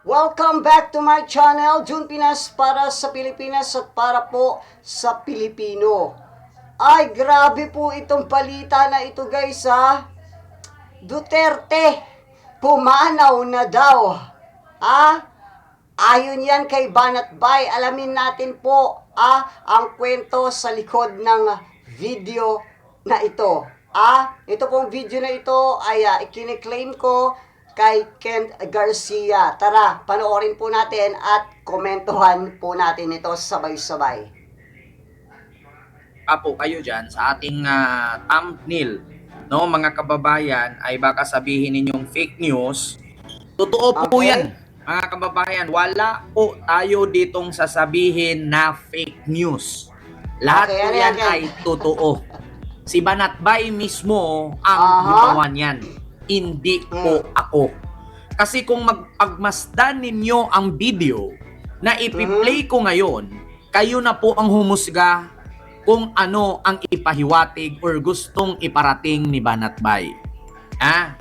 Welcome back to my channel, Jun Pinas, para sa Pilipinas at para po sa Pilipino. Ay, grabe po itong balita na ito guys ha. Duterte, pumanaw na daw. Ayon yan kay Banat Bay. Alamin natin po ang kwento sa likod ng video na ito. Ito pong video na ito ay ikiniklaim ko kay Kent Garcia. Tara, panoorin po natin at komentuhan po natin ito sabay-sabay. Po kayo dyan sa ating thumbnail, no, mga kababayan, ay baka sabihin ninyong fake news. Totoo po yan, mga kababayan. Wala po tayo ditong sasabihin na fake news. Lahat po yan ay totoo. Si Banat Bay mismo ang gumawa niyan. Hindi po ako. Kasi kung magpagmasdan ninyo ang video na ipi-play ko ngayon, kayo na po ang humusga kung ano ang ipahiwatig or gustong iparating ni Banat Bay.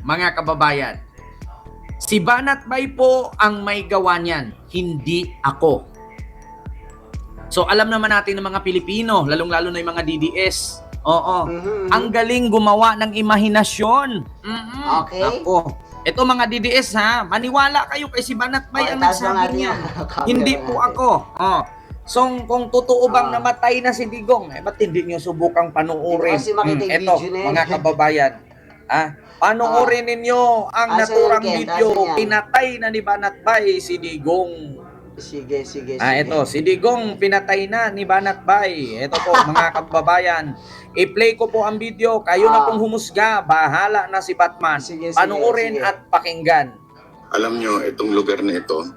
Mga kababayan, si Banat Bay po ang may gawa niyan, hindi ako. So alam naman natin ng mga Pilipino, lalong-lalo na yung mga DDS, ang galing gumawa ng imahinasyon. Okay. Ako. Ito mga DDS maniwala kayo kay si Banat Bay ang nagsabi niya. Hindi po ako. So kung totoo bang namatay na si Digong, ba't hindi nyo subukang panuorin? Ito mga kababayan, panuorin ninyo ang naturang video. Pinatay na ni Banat Bay si Digong. Sige. Ito, si Digong pinatay na ni Banat Bay. Ito po mga kababayan. I-play ko po ang video. Kayo na pong humusga. Bahala na si Batman. Panuorin at pakinggan. Alam nyo, itong lugar na ito,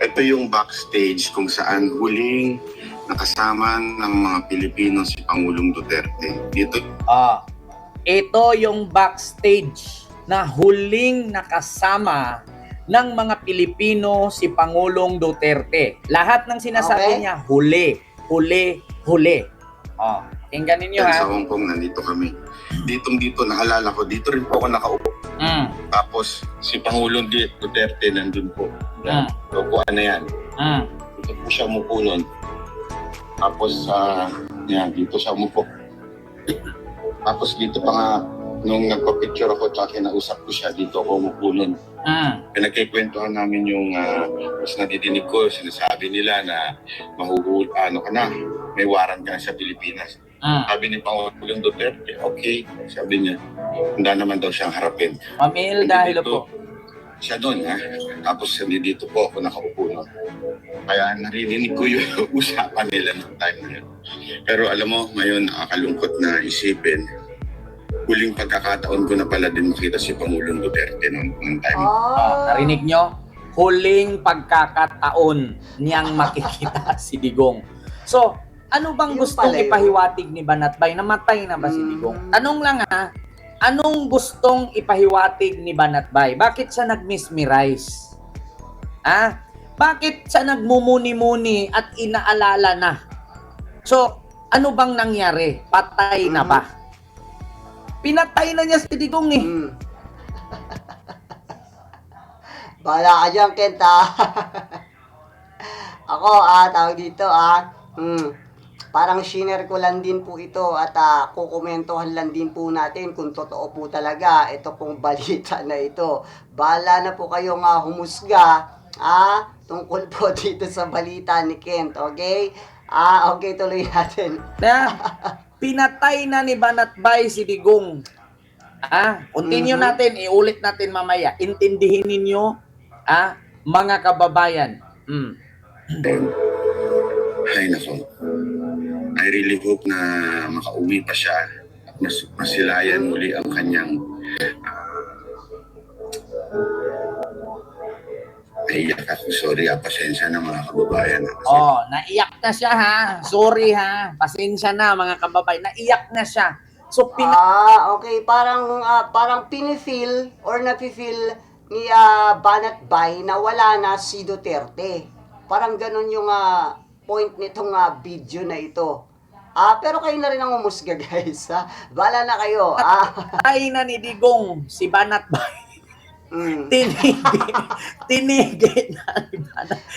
ito yung backstage kung saan huling nakasama ng mga Pilipino si Pangulong Duterte. Ito yung backstage na huling nakasama ng mga Pilipino si Pangulong Duterte. Lahat ng sinasabi niya, huli. Tingnan ninyo Sa Hong Kong, nandito kami. Dito, naalala ko, dito rin po ako nakaupo. Tapos, si Pangulong Duterte nandun po. Upuan na yan. Dito po siya umupo nun. Tapos, dito siya umupo. Tapos dito pa nga, nung nagpa-picture ako tsaka kinausap ko siya, dito ako umupo nun. Pinagkikwentuhan namin yung mas nadidinig ko, sinasabi nila na mahuhuli, may warrant ka na sa Pilipinas. Sabi ni Pangulong Duterte, okay, sabi niya, handa naman daw siyang harapin. Mamil dahil po. Siya doon, tapos dito po ako nakaupo nun. Kaya narinig ko yung usapan nila ng time na yun. Pero alam mo, ngayon nakakalungkot na isipin, huling pagkakataon ko na pala din makita si Pangulong Duterte noong time. Narinig nyo? Huling pagkakataon niyang makikita si Digong. So, ano bang gustong ipahiwatig ni Banat Bay? Namatay na ba si Digong? Tanong lang anong gustong ipahiwatig ni Banat Bay? Bakit siya nag-mesmerize? Bakit siya nagmumuni-muni at inaalala na? So, ano bang nangyari? Patay na ba? Pinatay na niya si Digong Bahala ka dyan, Kent Ako, tawag dito, parang shiner ko lang din po ito at kukomentohan lang din po natin kung totoo po talaga ito pong balita na ito. Bahala na po kayong humusga tungkol po dito sa balita ni Kent, okay? Okay, tuloy natin. Pinatay na ni Banat Bay si Digong. Continue natin, iulit natin mamaya. Intindihin ninyo, mga kababayan. Ay nako, I really hope na makauwi pa siya at masilayan muli ang kanyang naiyak ako. Sorry, pasensya na mga kababayan. Naiyak na siya Sorry Pasensya na mga kababayan. Naiyak na siya. So okay, parang pinifeel or napi-feel ni Banat Bay na wala na si Duterte. Parang ganun yung point nitong video na ito. Pero kayo na rin ang umusga, guys. Bahala na kayo. Ay na ni Digong, si Banat Bay. Tinigil na.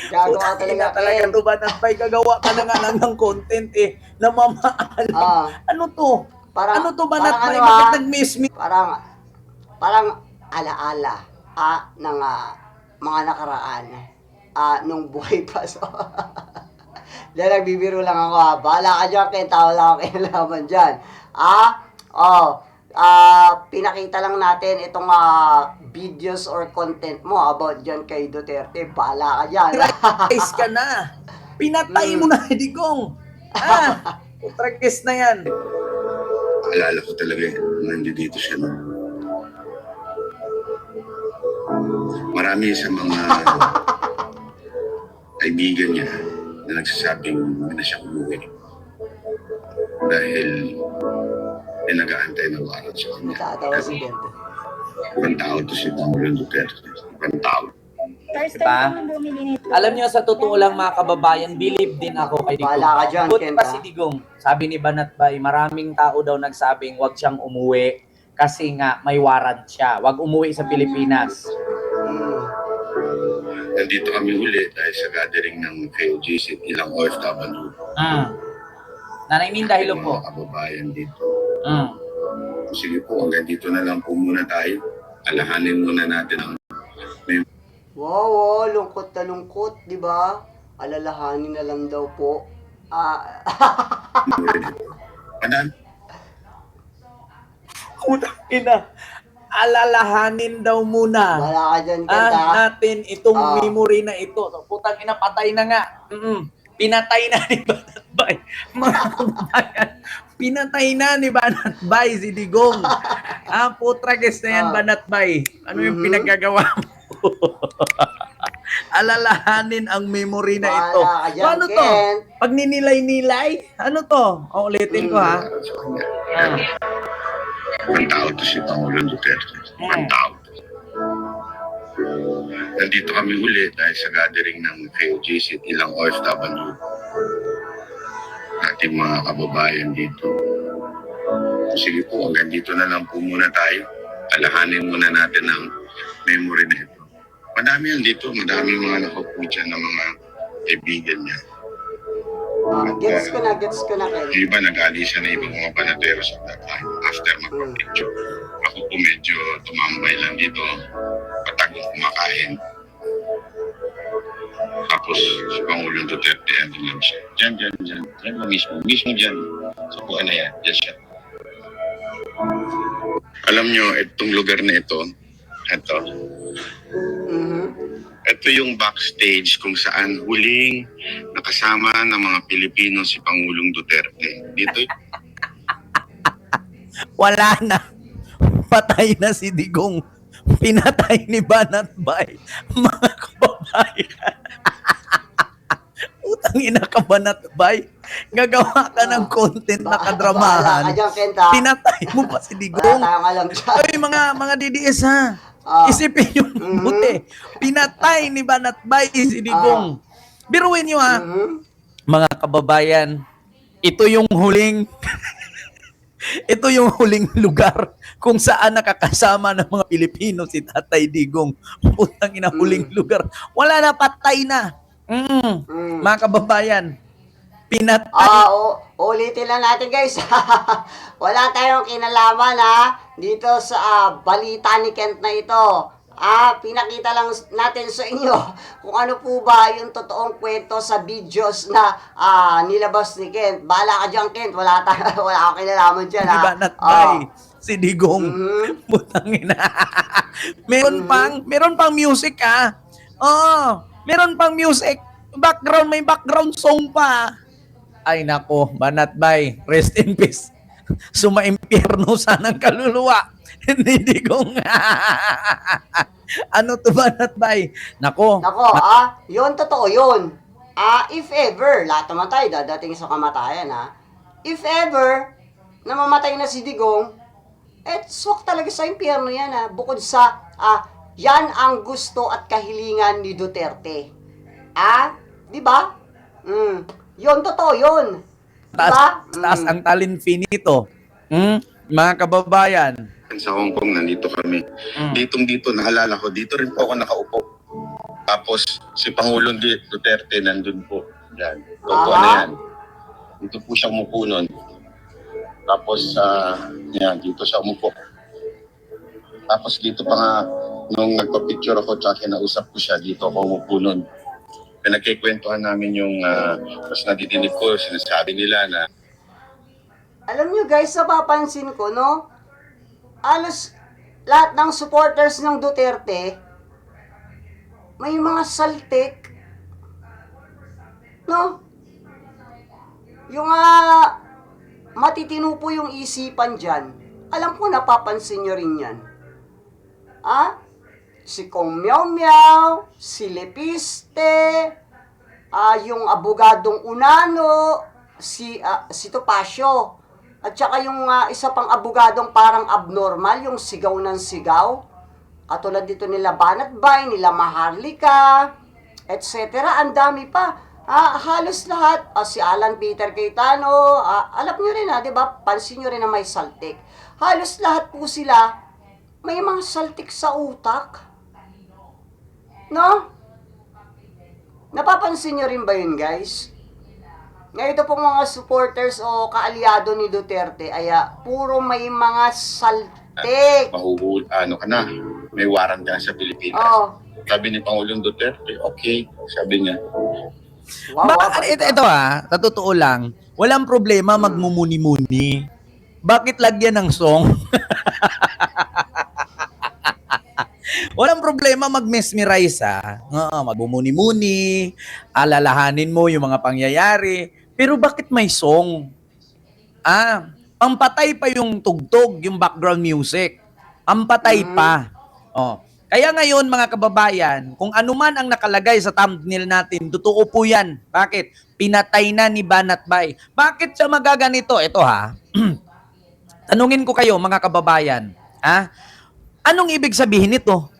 Gagawa talaga, talaga Ken. to ba Bay, gagawa ka na nga lang ng content na mamaalam. Ano to? Parang, Ano to ba parang Bay? ano, Bakit nag-miss me? Parang alaala ng mga nakaraan nung buhay pa. So, dahil nagbibiro lang ako. Bahala ka dyan, Ken. Tawa lang ako kinalaman dyan. Pinakita lang natin itong videos or content mo about dyan kay Duterte. Bahala ka dyan. Guys ka na. Pinatay mo na, Digong. Utragis na yan. Alala ko talaga nandito siya. No? Marami sa mga kaibigan niya na nagsasabing na siya umuwi. Dahil pinag-aantay ng warrant sa kanya. Natatawa si Bente. Ibang tao to si Pangulong Duterte. Ibang tao. First Diba? time ko nang bumili nito. Alam niyo, sa totoo lang mga kababayan, believe din ako kay Digong. Bahala ka dyan, Buti Ken. pa si Digong. Sabi ni Banat Bay, maraming tao daw nagsabing wag siyang umuwi kasi nga may warrant siya. Wag umuwi sa Pilipinas. Nandito kami uli dahil sa gathering ng KOJC, ilang OFW. Nanay Minda, hello Mga po. kababayan dito. Mm. Sige po, hanggang dito na lang po muna tayo. Alahanin muna natin ang Wow, lungkot na lungkot, di ba? Alalahanin na lang daw po. Madami. Utang ina. Alalahanin daw muna. Wala ka dyan, Kenta. Natin itong memory na ito. So, putang ina, patay na nga. Pinatay na ni Banat Bay. Mga kababayan, pinatay na ni Banat Bay si Digong. Putragis na yan, Banat Bay. Ano yung pinagagawa mo? Alalahanin ang memory na ito. Wala ka dyan, So, ano to? Ken. Pag ninilay-nilay, ano to? Ulitin ko ha. Sa kanya. Ibang tao to si Pangulong Duterte. Ibang tao. Nandito kami uli dahil sa gathering ng KOJC, ilang OFW. Ating mga kababayan dito. Sige po, hanggang dito na lang po muna tayo. Alahanin muna natin ang memory na ito. Madami yan dito, madami mga nakaupo dyan ng mga kaibigan niya. Gets ko na, Ken. Yung iba nag-alisa na ibang mga panatero sa that time after magpa-picture. Ako po medyo tumambay lang dito, patagong kumakain. Tapos si Pangulong Duterte, andun lang siya. Diyan. Diyan mo mismo. Mismo diyan. Sa buwan na yan. Diyan siya. Alam nyo, itong lugar na ito, ito yung backstage kung saan huling nakasama ng mga Pilipino si Pangulong Duterte. Dito Wala na. Patay na si Digong. Pinatay ni Banat Bay. Mga kababayan. Utang ina ka, Banat Bay. Gagawa ka ng content na Bahala kadramahan. ka dyan, Kenta. Pinatay mo pa si Wala Digong. tayong alam dyan. Ay, mga DDS ha. Isipin yung buti. Pinatay ni Banat Bay si Digong. Biruin nyo ha. Mga kababayan, ito yung huling ito yung huling lugar kung saan nakakasama ng mga Pilipino si Tatay Digong. Putang ina, huling lugar. Wala na, patay na. Mga kababayan, pinatay. Ulitin lang natin, guys. Wala tayong kinalaman dito sa balita ni Kent na ito. Pinakita lang natin sa inyo kung ano po ba yung totoong kwento sa videos na nilabas ni Kent. Bahala ka dyan, Kent. Wala akong kinalaman dyan. Di ba natbay? Si Digong. Putang ina. Meron pang music meron pang music. May background song pa. Ay nako, Banat Bay. Rest in peace. Sumaimpyerno sanang kaluluwa. Hindi Digong. Ano to, Banat Bay? Nako. Yun, totoo yun. If ever, lahat naman tayo dadating sa kamatayan, If ever, namamatay na si Digong, swak talaga sa impyerno yan, Bukod sa, yan ang gusto at kahilingan ni Duterte. Di ba? Yun, totoo yun. Taas ang talent fee nito. Mga kababayan, sa Hong Kong, nandito kami. Dito, naalala ko, dito rin po ako nakaupo. Tapos, si Pangulong Duterte nandun po. Yan. Totoo na yan. Dito po siya umupo nun. Tapos, yan, dito siya umupo. Tapos dito pa nga, nung nagpa-picture ako, tsaka kinausap ko siya, dito ako umupo nun. Pinagkikwentuhan namin yung, mas nadidinig ko, sinasabi nila na, Alam nyo guys, napapansin ko, no? Alos lahat ng supporters ng Duterte, may mga saltik, no? Yung matitino po yung isipan dyan. Alam ko, napapansin nyo rin yan. Si Kong Miao Miao, si Lepiste, yung abogadong Unano, si Topacio, at saka yung isa pang abogadong parang abnormal, yung sigaw ng sigaw. Katulad dito nila Banatbay, nila Maharlika, etc. Ang dami pa. Halos lahat. Si Alan Peter Cayetano, alam nyo rin di ba? Pansin nyo rin na may saltik. Halos lahat po sila, may mga saltik sa utak. No? Napapansin nyo rin ba yun, guys? Ngayon ito pong mga supporters o kaalyado ni Duterte ay puro may mga saltik. ano ka na, may warrant ka na sa Pilipinas. Oh. Sabi ni Pangulong Duterte, okay, sabi niya. Wow, Ito sa totoo lang, walang problema magmumuni-muni. Bakit lagyan ng song? Walang problema mag-mesmerize magmumuni-muni, alalahanin mo yung mga pangyayari. Pero bakit may song? Pampatay pa yung tugtog, yung background music. Pampatay pa. Kaya ngayon mga kababayan, kung ano man ang nakalagay sa thumbnail natin, totoo po yan. Bakit? Pinatay na ni Banatbay. Bakit siya magaganito? Ito Tanungin ko kayo mga kababayan. Anong ibig sabihin nito?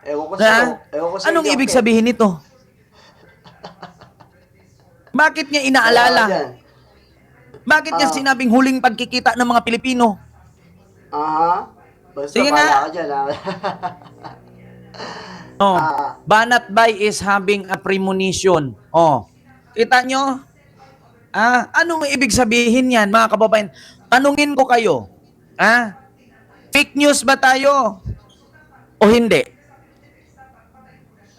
Ewan ko sa Anong inyo, ibig okay? sabihin nito? Bakit niya inaalala? Bakit niya sinabing huling pagkikita ng mga Pilipino? Basta Sige pala nga. ka dyan, Banatbay is having a premonition. Kita nyo? Anong ibig sabihin yan, mga kababayan? Tanungin ko kayo. Fake news ba tayo? O hindi?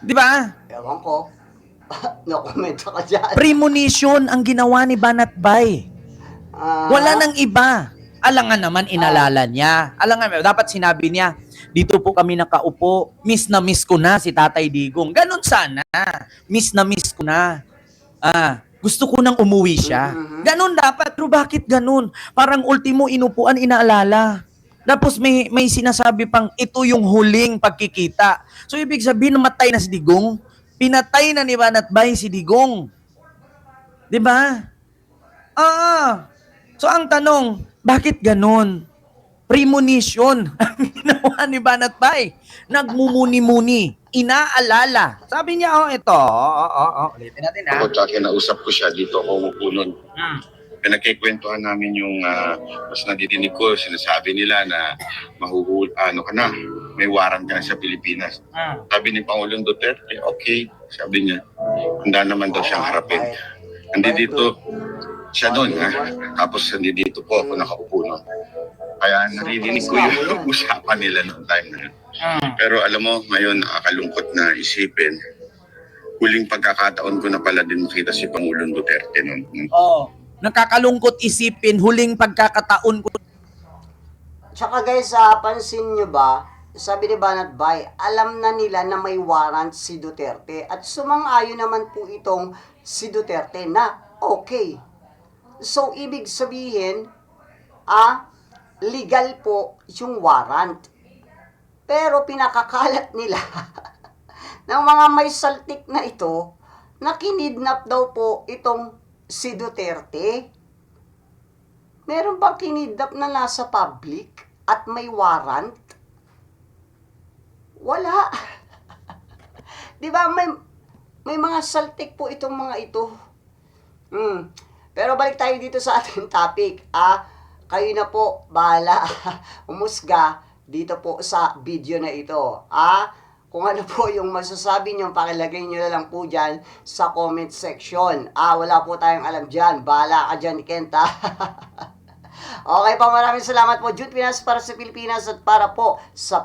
Di ba? Ewan ko. No-comment ka dyan. Premonition ang ginawa ni Banatbay. Wala nang iba. Alangan naman inalala niya. Alangan, dapat sinabi niya, dito po kami nakaupo, miss na miss ko na si Tatay Digong. Ganon sana. Miss na miss ko na. Gusto ko nang umuwi siya. Ganon dapat. Pero bakit ganon? Parang ultimo inupuan, inaalala. Tapos may sinasabi pang, ito yung huling pagkikita. So ibig sabihin, namatay na si Digong. Pinatay na ni Banatbay si Digong. Di ba? So ang tanong, bakit ganon? Premonition ang ginawa ni Banatbay. Nagmumuni-muni. Inaalala. Sabi niya, ito. Ulitin natin, Ako, tsaka kinausap ko siya, dito ako umupo nun. Pinagkikwentuhan namin yung, mas nadidinig ko, sinasabi nila na ano ka na, may warrant ka na sa Pilipinas. Sabi ni Pangulong Duterte, okay, sabi niya. Handa naman daw siyang harapin. Nandito siya doon, tapos nandito po ako nakaupo nun. Kaya naririnig ko yung usapan nila noong time na yun. Pero alam mo, ngayon nakakalungkot na isipin, huling pagkakataon ko na pala din makita si Pangulong Duterte noon. Nakakalungkot isipin, huling pagkakataon ko. Tsaka guys, pansin nyo ba, sabi ni Banatbay, alam na nila na may warrant si Duterte at sumang-ayon naman po itong si Duterte na okay. So, ibig sabihin, legal po yung warrant. Pero pinakakalat nila ng mga may saltik na ito na kinidnap daw po itong si Duterte. Meron bang kinidnap na nasa public at may warrant? Wala. Di ba may mga saltik po itong mga ito. Pero balik tayo dito sa ating topic. kayo na po bahala umusga dito po sa video na ito. Kung ano po yung masasabi nyo, pakilagay nyo na lang po dyan sa comment section. Wala po tayong alam dyan. Bahala ka dyan, Kenta. Okay po, maraming salamat po. Jude Pinas para sa Pilipinas at para po sa